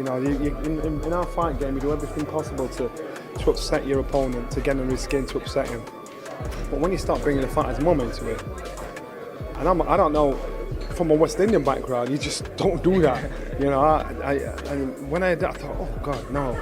You know, in our fight game, you do everything possible to upset your opponent, to get under his skin, to upset him. But when you start bringing the fighter's mum into it, and I don't know, from a West Indian background, you just don't do that. You know, and when I did, I thought, oh God, no,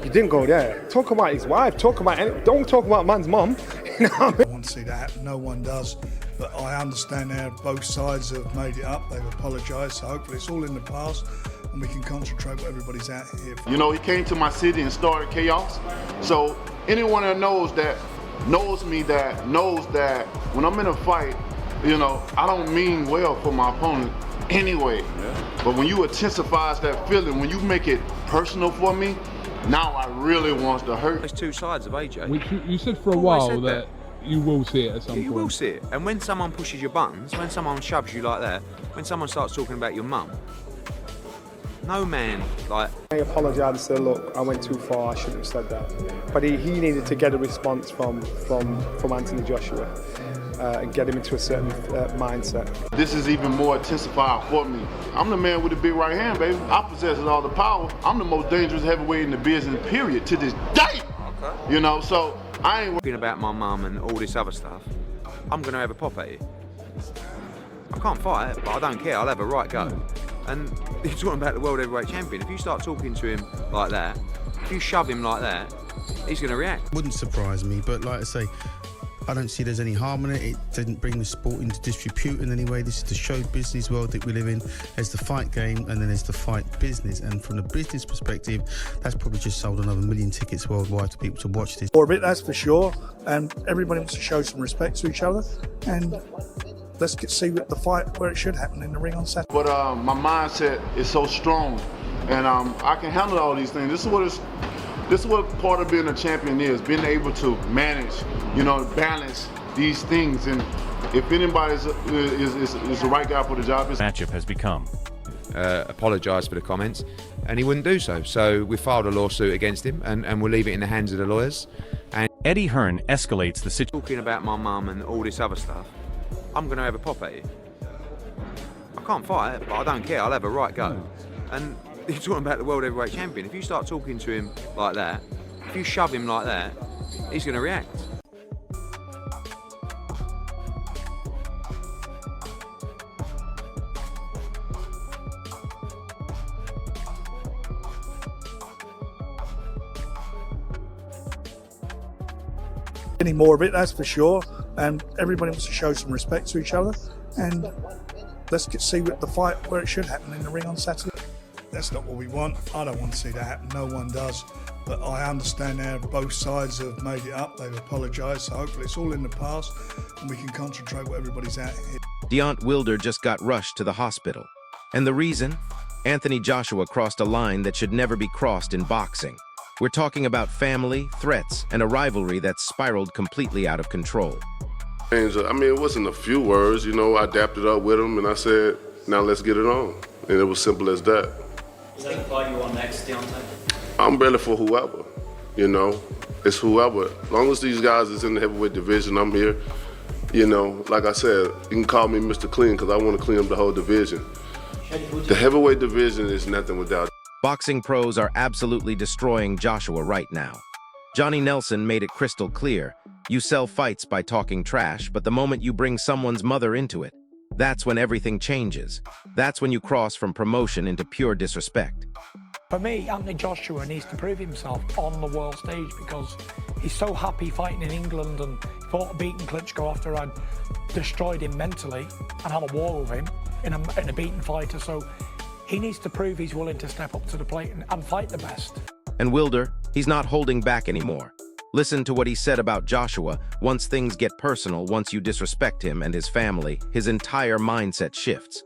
you didn't go there. Talk about his wife. Don't talk about man's mum. You know what I mean? I want to see that happen. No one does. But I understand now both sides have made it up. They've apologised. So hopefully it's all in the past and we can concentrate what everybody's out here for. You know, he came to my city and started chaos. So anyone that knows me, that knows that when I'm in a fight, you know, I don't mean well for my opponent anyway. Yeah. But when you intensify that feeling, when you make it personal for me, now I really want to hurt. There's two sides of AJ. Which you said for a while that you will see it at some point. You will see it. And when someone pushes your buttons, when someone shoves you like that, when someone starts talking about your mum, no man, like... I apologised and said, look, I went too far, I shouldn't have said that. But he needed to get a response from Anthony Joshua and get him into a certain mindset. This is even more intensified for me. I'm the man with the big right hand, baby. I possess all the power. I'm the most dangerous heavyweight in the business, period, to this day. Okay. You know, so I ain't talking about my mum and all this other stuff. I'm going to have a pop at you. I can't fight, but I don't care. I'll have a right go. And you're talking about the world heavyweight champion. If you start talking to him like that, if you shove him like that, he's going to react. Wouldn't surprise me, but like I say, I don't see there's any harm in it. It didn't bring the sport into disrepute in any way. This is the show business world that we live in. There's the fight game and then there's the fight business. And from the business perspective, that's probably just sold another 1 million tickets worldwide to people to watch this. More of it, that's for sure. And everybody wants to show some respect to each other. And let's see the fight where it should happen, in the ring on Saturday. But my mindset is so strong, and I can handle all these things. This is what part of being a champion is, being able to manage, you know, balance these things. And if anybody is the right guy for the job, matchup has become. Apologised for the comments, and he wouldn't do so. So we filed a lawsuit against him, and we'll leave it in the hands of the lawyers. And Eddie Hearn escalates the situation. Talking about my mum and all this other stuff, I'm going to have a pop at you. I can't fight, but I don't care. I'll have a right go. And you're talking about the world heavyweight champion. If you start talking to him like that, if you shove him like that, he's going to react. Any more of it, that's for sure. And everybody wants to show some respect to each other. And let's see the fight where it should happen, in the ring on Saturday. That's not what we want. I don't want to see that happen. No one does. But I understand now both sides have made it up. They've apologised. So hopefully it's all in the past and we can concentrate what everybody's out here. Deontay Wilder just got rushed to the hospital. And the reason? Anthony Joshua crossed a line that should never be crossed in boxing. We're talking about family, threats, and a rivalry that's spiraled completely out of control. I mean, it wasn't a few words, you know, I dapped it up with him and I said, now let's get it on. And it was simple as that. Is that the fight you want next, Deontay? I'm ready for whoever, you know, it's whoever. As long as these guys is in the heavyweight division, I'm here. You know, like I said, you can call me Mr. Clean because I want to clean up the whole division. The heavyweight division is nothing without. Boxing pros are absolutely destroying Joshua right now. Johnny Nelson made it crystal clear. You sell fights by talking trash, but the moment you bring someone's mother into it, that's when everything changes. That's when you cross from promotion into pure disrespect. For me, Anthony Joshua needs to prove himself on the world stage because he's so happy fighting in England and fought a beaten Klitschko after I'd destroyed him mentally and had a war with him in a beaten fighter. So he needs to prove he's willing to step up to the plate and fight the best. And Wilder, he's not holding back anymore. Listen to what he said about Joshua. Once things get personal, once you disrespect him and his family, his entire mindset shifts.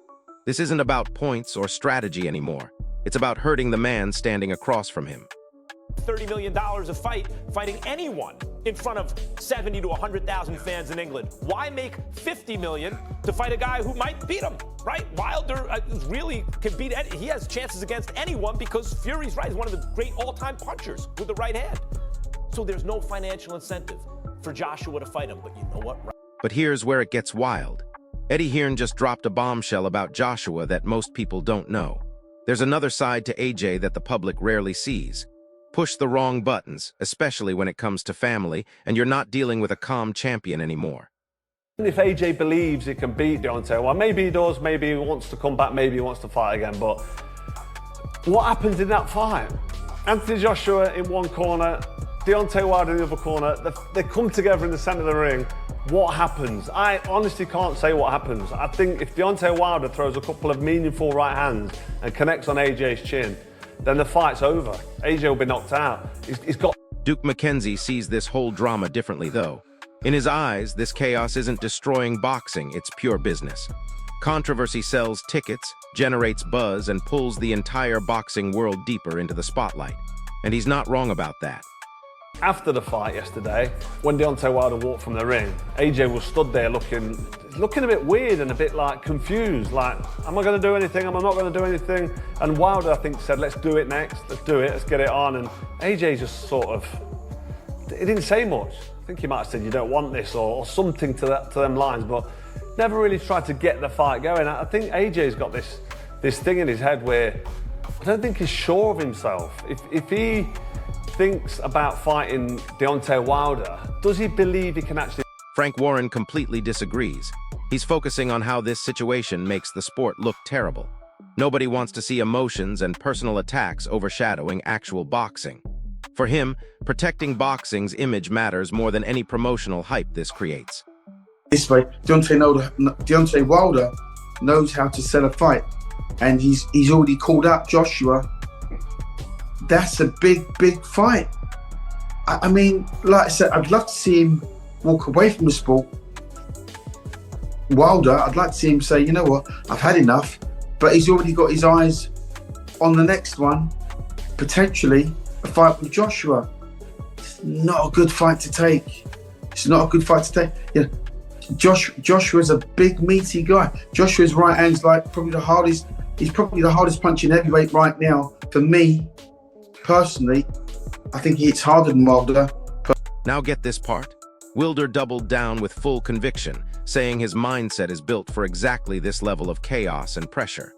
This isn't about points or strategy anymore. It's about hurting the man standing across from him. $30 million a fight, fighting anyone in front of 70 to 100,000 fans in England. Why make $50 million to fight a guy who might beat him, right? Wilder really can beat, he has chances against anyone because Fury's right, he's one of the great all-time punchers with the right hand. So there's no financial incentive for Joshua to fight him, but you know what? But here's where it gets wild. Eddie Hearn just dropped a bombshell about Joshua that most people don't know. There's another side to AJ that the public rarely sees. Push the wrong buttons, especially when it comes to family, and you're not dealing with a calm champion anymore. If AJ believes he can beat Deontay, well, maybe he does, maybe he wants to come back, maybe he wants to fight again, but what happens in that fight? Anthony Joshua in one corner, Deontay Wilder in the other corner, they come together in the centre of the ring. What happens? I honestly can't say what happens. I think if Deontay Wilder throws a couple of meaningful right hands and connects on AJ's chin, then the fight's over. AJ will be knocked out. He's got... Duke McKenzie sees this whole drama differently, though. In his eyes, this chaos isn't destroying boxing, it's pure business. Controversy sells tickets, generates buzz, and pulls the entire boxing world deeper into the spotlight. And he's not wrong about that. After the fight yesterday, when Deontay Wilder walked from the ring, AJ was stood there looking a bit weird and a bit like confused, like, am I going to do anything? Am I not going to do anything? And Wilder, I think, said, let's do it next, let's do it, let's get it on. And AJ just sort of, he didn't say much. I think he might have said, you don't want this, or something to them lines, but never really tried to get the fight going. I think AJ's got this thing in his head where I don't think he's sure of himself. If he thinks about fighting Deontay Wilder, does he believe he can actually... Frank Warren completely disagrees. He's focusing on how this situation makes the sport look terrible. Nobody wants to see emotions and personal attacks overshadowing actual boxing. For him, protecting boxing's image matters more than any promotional hype this creates. This way, Deontay Wilder knows how to sell a fight, and he's already called out Joshua. That's a big fight. I mean, like I said, I'd love to see him walk away from the sport. Wilder, I'd like to see him say, you know what, I've had enough, but he's already got his eyes on the next one, potentially a fight with Joshua. It's not a good fight to take. It's not a good fight to take. You know, Joshua's a big, meaty guy. Joshua's right hand's like he's probably the hardest punching heavyweight right now. For me, personally, I think he hits harder than Wilder. Now get this part. Wilder doubled down with full conviction, saying his mindset is built for exactly this level of chaos and pressure.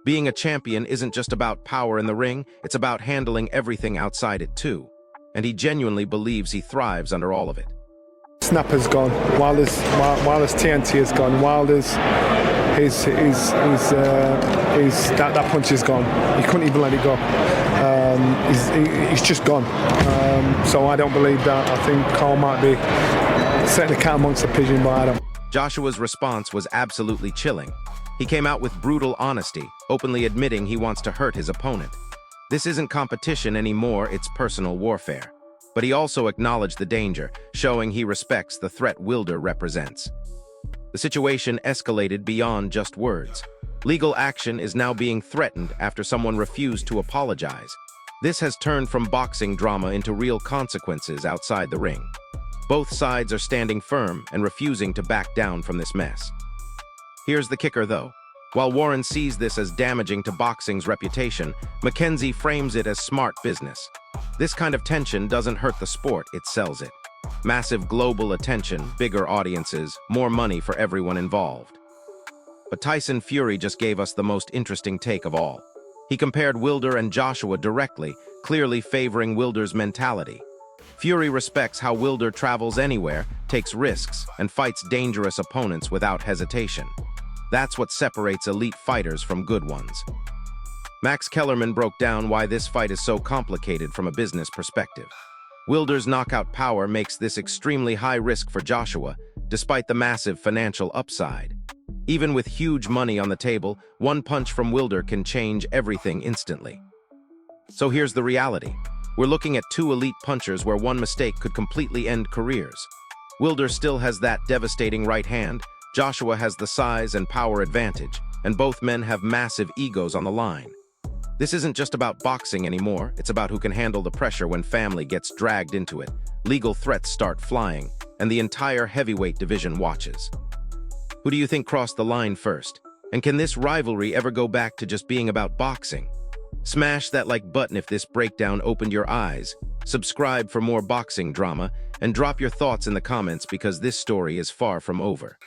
Being a champion isn't just about power in the ring, it's about handling everything outside it too. And he genuinely believes he thrives under all of it. Snapper's gone. Wilder's TNT has gone. Wilder's that punch is gone. He couldn't even let it go. He's just gone. So I don't believe that. I think Cole might be setting the cat amongst the pigeons, but I don't. Joshua's response was absolutely chilling. He came out with brutal honesty, openly admitting he wants to hurt his opponent. This isn't competition anymore, it's personal warfare. But he also acknowledged the danger, showing he respects the threat Wilder represents. The situation escalated beyond just words. Legal action is now being threatened after someone refused to apologize. This has turned from boxing drama into real consequences outside the ring. Both sides are standing firm and refusing to back down from this mess. Here's the kicker, though. While Warren sees this as damaging to boxing's reputation, McKenzie frames it as smart business. This kind of tension doesn't hurt the sport, it sells it. Massive global attention, bigger audiences, more money for everyone involved. But Tyson Fury just gave us the most interesting take of all. He compared Wilder and Joshua directly, clearly favoring Wilder's mentality. Fury respects how Wilder travels anywhere, takes risks, and fights dangerous opponents without hesitation. That's what separates elite fighters from good ones. Max Kellerman broke down why this fight is so complicated from a business perspective. Wilder's knockout power makes this extremely high risk for Joshua, despite the massive financial upside. Even with huge money on the table, one punch from Wilder can change everything instantly. So here's the reality. We're looking at two elite punchers where one mistake could completely end careers. Wilder still has that devastating right hand, Joshua has the size and power advantage, and both men have massive egos on the line. This isn't just about boxing anymore, it's about who can handle the pressure when family gets dragged into it, legal threats start flying, and the entire heavyweight division watches. Who do you think crossed the line first? And can this rivalry ever go back to just being about boxing? Smash that like button if this breakdown opened your eyes, subscribe for more boxing drama, and drop your thoughts in the comments because this story is far from over.